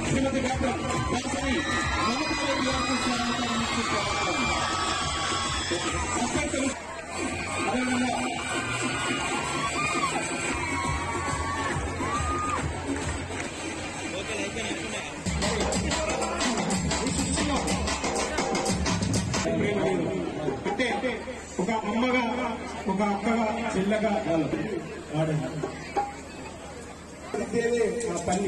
శ్రీమతి doctor Dasari అంటే ఒక అమ్మగా ఒక అక్కగా చెల్లగా వాడండి పని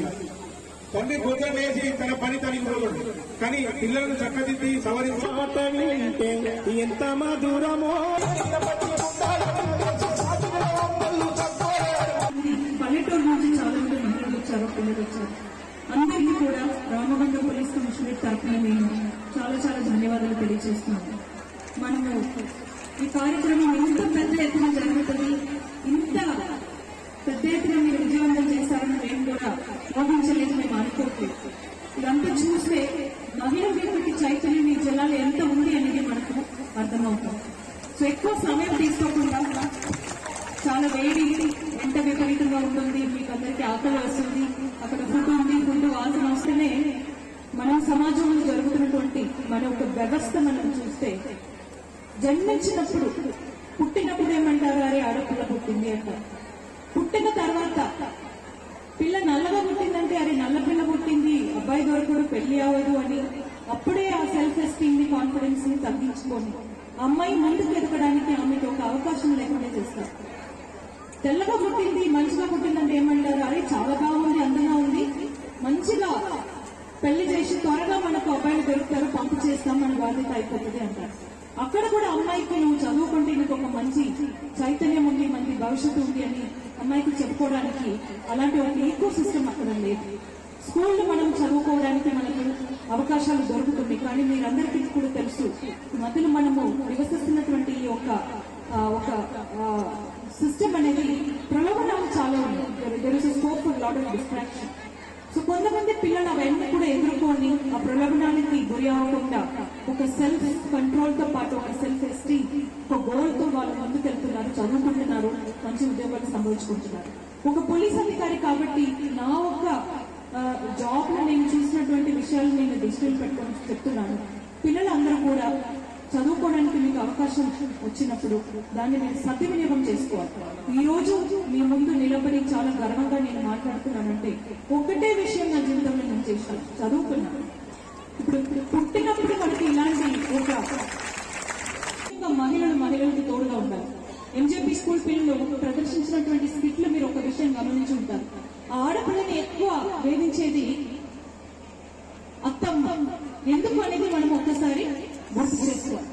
తండ్రి భోజనం వేసి తన పని తనకి పోగొడు కానీ పిల్లలను చక్కదిద్ది సవరించే ఎంత మధురమో. పల్లెటూరు నుంచి చాలా మంది మహిళలు వచ్చారు, పిల్లలు వచ్చారు. అందరికీ కూడా రామగుండం పోలీస్ కమిషనరేట్ తరఫున నేను చాలా చాలా ధన్యవాదాలు తెలియజేస్తున్నాను. మనము ఈ కార్యక్రమం ఇంత పెద్ద ఎత్తున జరుగుతుంది, ఇంత పెద్ద ఎత్తున మీరు విజయవంతం చేస్తారని మేము కూడా ఊహించలేదు, మేము అనుకోవట్లేదు. ఇదంతా చూస్తే మహిళల వ్యక్తి చైతన్యం ఈ జిల్లాలో ఎంత ఉంది అనేది మనకు అర్థమవుతుంది. సో ఎక్కువ సమయం తీసుకోకుండా, చాలా వేడి ఎంత విపరీతంగా ఉంటుంది, మీకు అందరికీ ఆకలి వస్తుంది, అక్కడ ఫుడ్ ఉంది, ఫుడ్ వాసన వస్తేనే మన సమాజంలో జరుగుతున్నటువంటి మన ఒక వ్యవస్థ మనం చూస్తే, జన్మించినప్పుడు పుట్టినప్పుడు ఏమంటారు, అరే ఆడపిల్ల పుట్టింది అంటారు. పుట్టిన తర్వాత పిల్ల నల్లగా పుట్టిందంటే అరే నల్ల పిల్ల పుట్టింది, అబ్బాయి దొరకడు, పెళ్లి అవ్వదు అని అప్పుడే ఆ సెల్ఫ్ ఎస్టీమ్ ని, కాన్ఫిడెన్స్ ని తగ్గించుకొని అమ్మాయి ముందుకు ఎదగడానికి ఆమెకి ఒక అవకాశం లేకుండా చేస్తారు. తెల్లగా పుట్టింది, మంచిగా పుట్టిందంటే ఏమంటారు, అరే చాలా బాగుంది, అందంగా ఉంది, మంచిగా పెళ్లి చేసి త్వరగా మనకు అబ్బాయిలు దొరుకుతారు, పంపు చేస్తాం, మన బాధ్యత అయిపోతుంది అంటారు. అక్కడ కూడా అమ్మాయికి నువ్వు చదువుకుంటే నీకు ఒక మంచి చైతన్యం ఉంది, మంచి భవిష్యత్తు ఉంది అని అమ్మాయికి చెప్పుకోవడానికి అలాంటి ఒక ఈకో సిస్టమ్ అక్కడ లేదు. స్కూల్లో మనం చదువుకోవడానికి మనకు అవకాశాలు దొరుకుతుంది, కానీ మీరందరికీ కూడా తెలుసు మధ్యలో మనము నివసిస్తున్నటువంటి ఒక సిస్టమ్ అనేది ప్రలోభనాలు చాలా ఉన్నాయి. There is scope for lot of distraction. So కొంతమంది పిల్లలు అవన్నీ కూడా ఎదుర్కొని ఆ ప్రలోభనానికి గురి అవ్వకుండా ఒక సెల్ఫ్ కంట్రోల్ తో పాటు ఒక సెల్ఫ్ ఎస్టీమ్, ఒక గోల్ తో వాళ్ళు ముందుకెళ్తున్నారు, చదువుకుంటున్నారు, మంచి ఉద్యోగాలు సంభవించుకుంటున్నారు. ఒక పోలీస్ అధికారి కాబట్టి నా ఒక జాబ్ లో నేను చూసినటువంటి విషయాలు నేను దృష్టిలో పెట్టుకొని చెప్తున్నాను. పిల్లలందరూ కూడా చదువుకోవడానికి మీకు అవకాశం వచ్చినప్పుడు దాన్ని మీరు సద్వినియోగం చేసుకోవాలి. ఈ రోజు మీ ముందు నిలబడి చాలా గర్వంగా నేను మాట్లాడుతున్నానంటే ఒకటే విషయం నా జీవితంలో నేను చేశాను, చదువుకున్నాను. ఇప్పుడు పుట్టినప్పుడు మనకి ఇలాంటి ఒక మహిళలకి తోడుగా ఉండాలి. ఎంజేపీ స్కూల్ పిల్లలు ప్రదర్శించినటువంటి స్కిట్లు మీరు ఒక విషయం గమనించి ఉంటారు. ఆ ఆడపిల్లని ఎక్కువ వేధించేది అత్తమ్మ. ఎందుకు అనేది మనం ఒక్కసారి గుర్తు చేసుకోవాలి.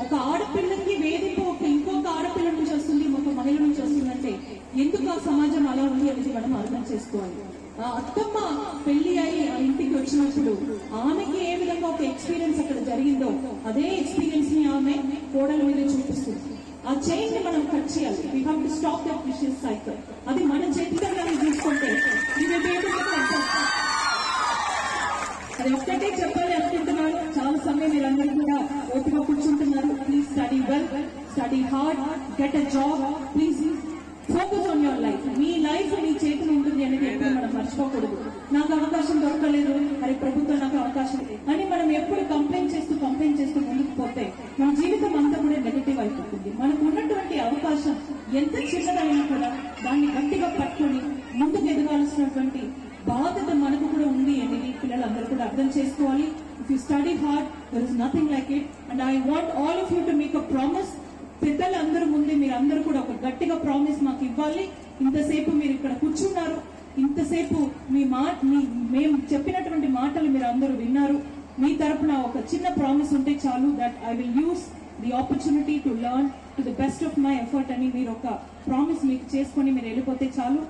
ఒక ఆడపిల్లకి వేధింపు ఇంకొక ఆడపిల్ల నుంచి వస్తుంది, ఒక మహిళ నుంచి వస్తుందంటే ఎందుకు ఆ సమాజం అలా ఉంది అనేది మనం అర్థం చేసుకోవాలి. ఆ అత్తమ్మ పెళ్లి అయి ఆ ఇంటికి వచ్చినప్పుడు ఆమెకి ఏ విధంగా ఒక ఎక్స్పీరియన్స్ అక్కడ జరిగిందో అదే ఎక్స్పీరియన్స్ ని ఆమె కోడల మీద చూపిస్తుంది. ఆ చైన్ ని మనం కట్ చేయాలి. We have to stop that vicious cycle. అది మన చేతిగా చూసుకుంటే అది ఒక్కటే చెప్పాలి అనుకుంటున్నాను. చాలా సమయం మీరందరూ కూడా ఓపిక కూర్చుంటున్నారు. Please study well, study hard, get a job, please focus on your life. మీ లైఫ్ మీ చేతిలో ఉంటుంది అనేది ఎప్పుడు మనం మర్చిపోకూడదు. నాకు అవకాశం దొరకలేదు, మరి ప్రభుత్వం నాకు అవకాశం అని మనం ఎప్పుడు కంప్లైంట్ చేస్తూ ముందుకు పోతే మన జీవితం అంతా కూడా నెగటివ్ అయిపోతుంది. మనకు ఉన్నటువంటి అవకాశం ఎంత చిన్నదైనా కూడా దాన్ని గట్టిగా పట్టుకొని ముందుకు ఎదగాల్సినటువంటి బాధ్యత మనకు కూడా ఉంది అనేది పిల్లలందరూ కూడా అర్థం చేసుకోవాలి. If you study hard, there is nothing like it. And I want all of you to make a promise. పెద్దలందరూ ముందే మీరందరూ కూడా ఒక గట్టిగా ప్రామిస్ మాకు ఇవ్వాలి. ఇంతసేపు మీరు ఇక్కడ కూర్చున్నారు, ఇంతసేపు మేము చెప్పినటువంటి మాటలు మీరు అందరూ విన్నారు. మీ తరపున ఒక చిన్న ప్రామిస్ ఉంటే చాలు, that I will use the opportunity to learn to the best of my effort అని మీరు ఒక ప్రామిస్ మీకు చేసుకుని మీరు వెళ్ళిపోతే చాలు.